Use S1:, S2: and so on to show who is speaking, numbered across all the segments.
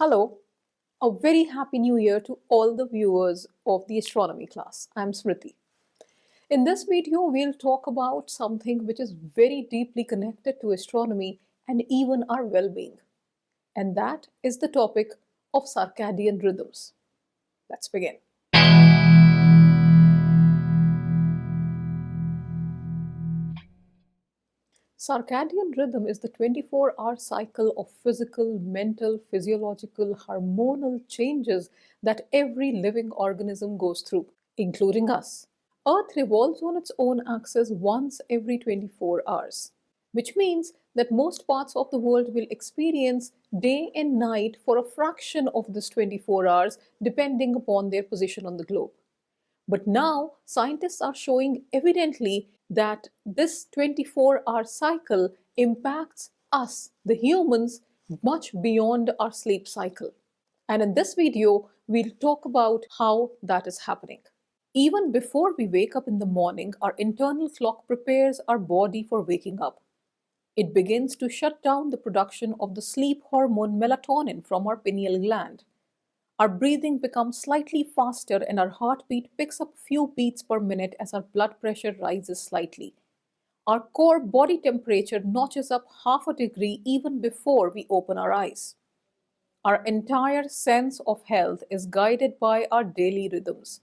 S1: Hello, a very happy new year to all the viewers of the astronomy class. I'm Smriti. In this video, we'll talk about something which is very deeply connected to astronomy and even our well-being. And that is the topic of circadian rhythms. Let's begin. Circadian rhythm is the 24-hour cycle of physical, mental, physiological, hormonal changes that every living organism goes through, including us. Earth revolves on its own axis once every 24 hours, which means that most parts of the world will experience day and night for a fraction of this 24 hours depending upon their position on the globe. But now, scientists are showing evidently that this 24-hour cycle impacts us, the humans, much beyond our sleep cycle. And in this video, we'll talk about how that is happening. Even before we wake up in the morning, our internal clock prepares our body for waking up. It begins to shut down the production of the sleep hormone melatonin from our pineal gland. Our breathing becomes slightly faster and our heartbeat picks up a few beats per minute as our blood pressure rises slightly. Our core body temperature notches up half a degree even before we open our eyes. Our entire sense of health is guided by our daily rhythms.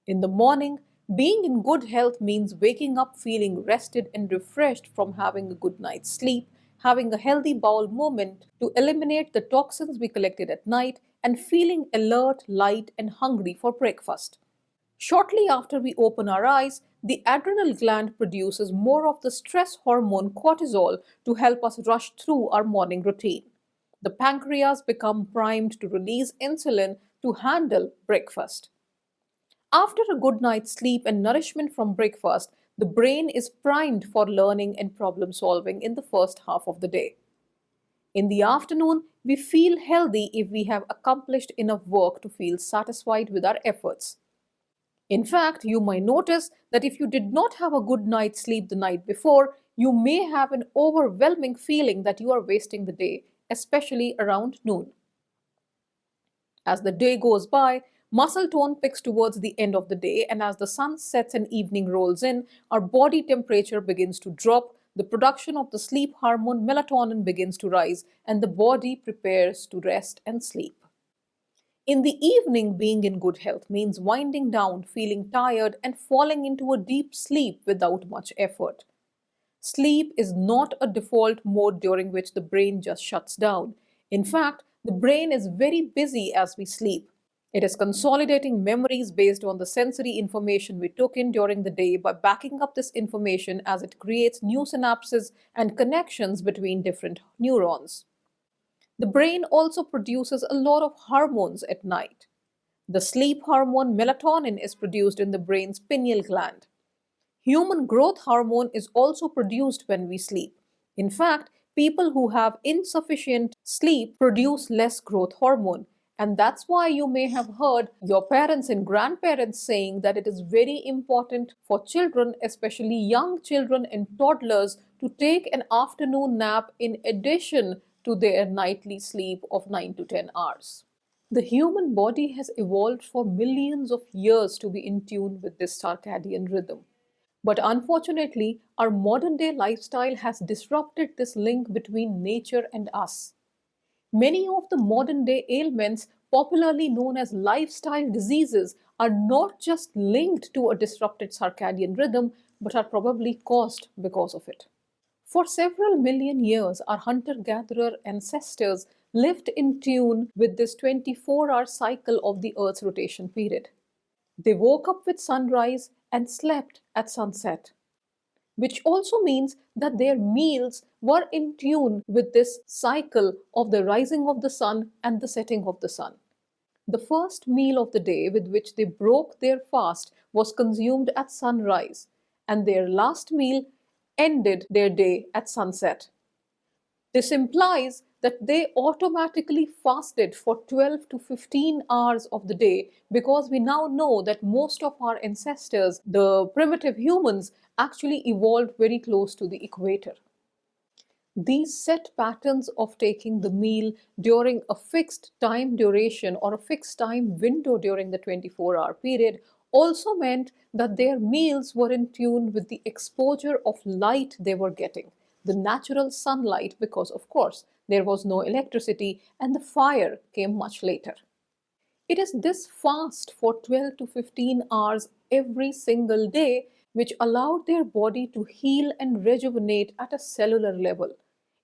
S1: In the morning, being in good health means waking up feeling rested and refreshed from having a good night's sleep, having a healthy bowel movement to eliminate the toxins we collected at night, and feeling alert, light, and hungry for breakfast. Shortly after we open our eyes, the adrenal gland produces more of the stress hormone cortisol to help us rush through our morning routine. The pancreas become primed to release insulin to handle breakfast. After a good night's sleep and nourishment from breakfast, the brain is primed for learning and problem solving in the first half of the day. In the afternoon, we feel healthy if we have accomplished enough work to feel satisfied with our efforts. In fact, you might notice that if you did not have a good night's sleep the night before, you may have an overwhelming feeling that you are wasting the day, especially around noon. As the day goes by, muscle tone picks towards the end of the day, and as the sun sets and evening rolls in, our body temperature begins to drop, the production of the sleep hormone melatonin begins to rise, and the body prepares to rest and sleep. In the evening, being in good health means winding down, feeling tired, and falling into a deep sleep without much effort. Sleep is not a default mode during which the brain just shuts down. In fact, the brain is very busy as we sleep. It is consolidating memories based on the sensory information we took in during the day by backing up this information as it creates new synapses and connections between different neurons. The brain also produces a lot of hormones at night. The sleep hormone melatonin is produced in the brain's pineal gland. Human growth hormone is also produced when we sleep. In fact, people who have insufficient sleep produce less growth hormone. And that's why you may have heard your parents and grandparents saying that it is very important for children, especially young children and toddlers, to take an afternoon nap in addition to their nightly sleep of 9 to 10 hours. The human body has evolved for millions of years to be in tune with this circadian rhythm. But unfortunately, our modern day lifestyle has disrupted this link between nature and us. Many of the modern day ailments, popularly known as lifestyle diseases, are not just linked to a disrupted circadian rhythm, but are probably caused because of it. For several million years, our hunter-gatherer ancestors lived in tune with this 24-hour cycle of the Earth's rotation period. They woke up with sunrise and slept at sunset, which also means that their meals were in tune with this cycle of the rising of the sun and the setting of the sun. The first meal of the day with which they broke their fast was consumed at sunrise, and their last meal ended their day at sunset. This implies that they automatically fasted for 12 to 15 hours of the day because we now know that most of our ancestors, the primitive humans, actually evolved very close to the equator. These set patterns of taking the meal during a fixed time duration or a fixed time window during the 24-hour period also meant that their meals were in tune with the exposure of light they were getting, the natural sunlight, because of course there was no electricity and the fire came much later. It is this fast for 12 to 15 hours every single day which allowed their body to heal and rejuvenate at a cellular level.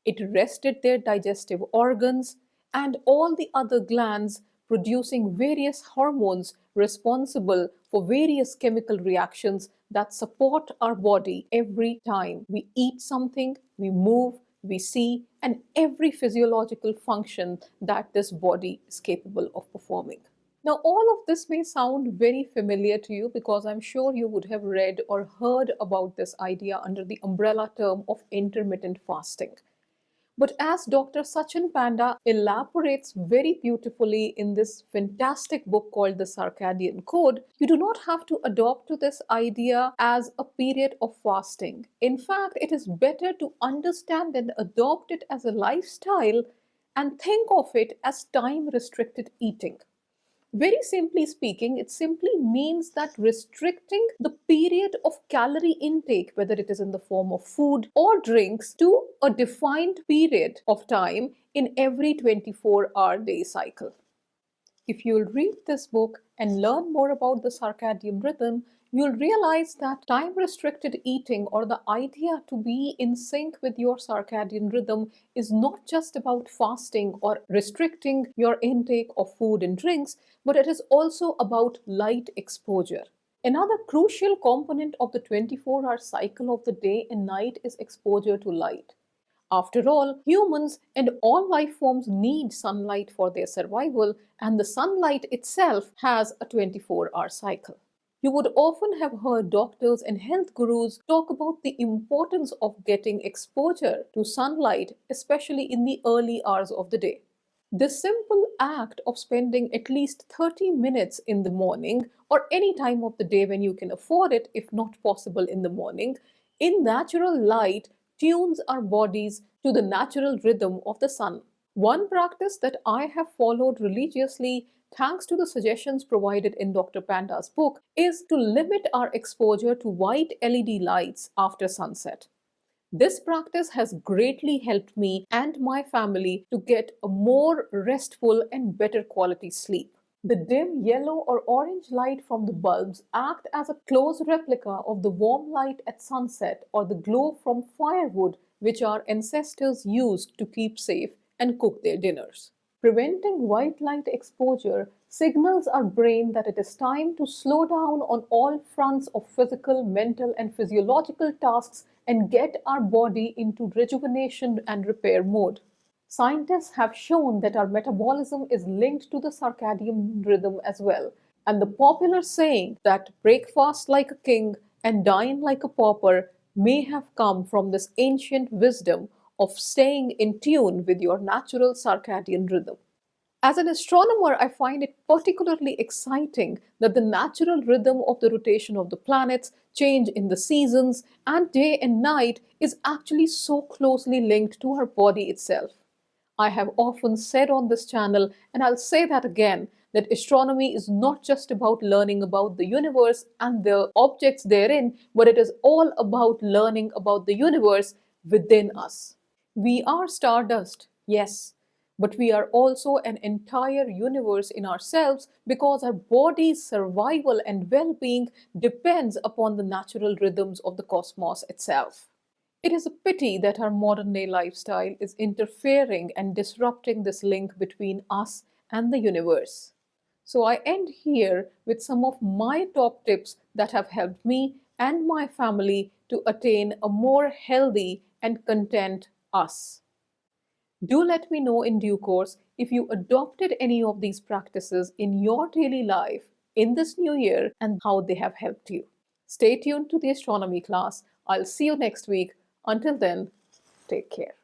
S1: It rested their digestive organs and all the other glands, producing various hormones responsible for various chemical reactions that support our body every time we eat something, we move, we see, and every physiological function that this body is capable of performing. Now, all of this may sound very familiar to you because I'm sure you would have read or heard about this idea under the umbrella term of intermittent fasting. But as Dr. Satchin Panda elaborates very beautifully in this fantastic book called The Circadian Code, you do not have to adopt to this idea as a period of fasting. In fact, it is better to understand and adopt it as a lifestyle and think of it as time restricted eating. Very simply speaking, it simply means that restricting the period of calorie intake, whether it is in the form of food or drinks, to a defined period of time in every 24-hour day cycle. If you'll read this book and learn more about the circadian rhythm, you'll realize that time restricted eating, or the idea to be in sync with your circadian rhythm, is not just about fasting or restricting your intake of food and drinks, but it is also about light exposure. Another crucial component of the 24-hour cycle of the day and night is exposure to light. After all, humans and all life forms need sunlight for their survival, and the sunlight itself has a 24-hour cycle. You would often have heard doctors and health gurus talk about the importance of getting exposure to sunlight, especially in the early hours of the day. This simple act of spending at least 30 minutes in the morning or any time of the day when you can afford it, if not possible in the morning, in natural light tunes our bodies to the natural rhythm of the sun. One practice that I have followed religiously, thanks to the suggestions provided in Dr. Panda's book, is to limit our exposure to white LED lights after sunset. This practice has greatly helped me and my family to get a more restful and better quality sleep. The dim yellow or orange light from the bulbs act as a close replica of the warm light at sunset or the glow from firewood which our ancestors used to keep safe and cook their dinners. Preventing white light exposure signals our brain that it is time to slow down on all fronts of physical, mental, and physiological tasks and get our body into rejuvenation and repair mode. Scientists have shown that our metabolism is linked to the circadian rhythm as well. And the popular saying that break fast like a king and dine like a pauper may have come from this ancient wisdom of staying in tune with your natural circadian rhythm. As an astronomer, I find it particularly exciting that the natural rhythm of the rotation of the planets, change in the seasons, and day and night is actually so closely linked to our body itself. I have often said on this channel, and I'll say that again, that astronomy is not just about learning about the universe and the objects therein, but it is all about learning about the universe within us. We are stardust, yes, but we are also an entire universe in ourselves because our body's survival and well-being depends upon the natural rhythms of the cosmos itself. It is a pity that our modern day lifestyle is interfering and disrupting this link between us and the universe. So I end here with some of my top tips that have helped me and my family to attain a more healthy and content us. Do let me know in due course if you adopted any of these practices in your daily life in this new year and how they have helped you. Stay tuned to the astronomy class. I'll see you next week. Until then, take care.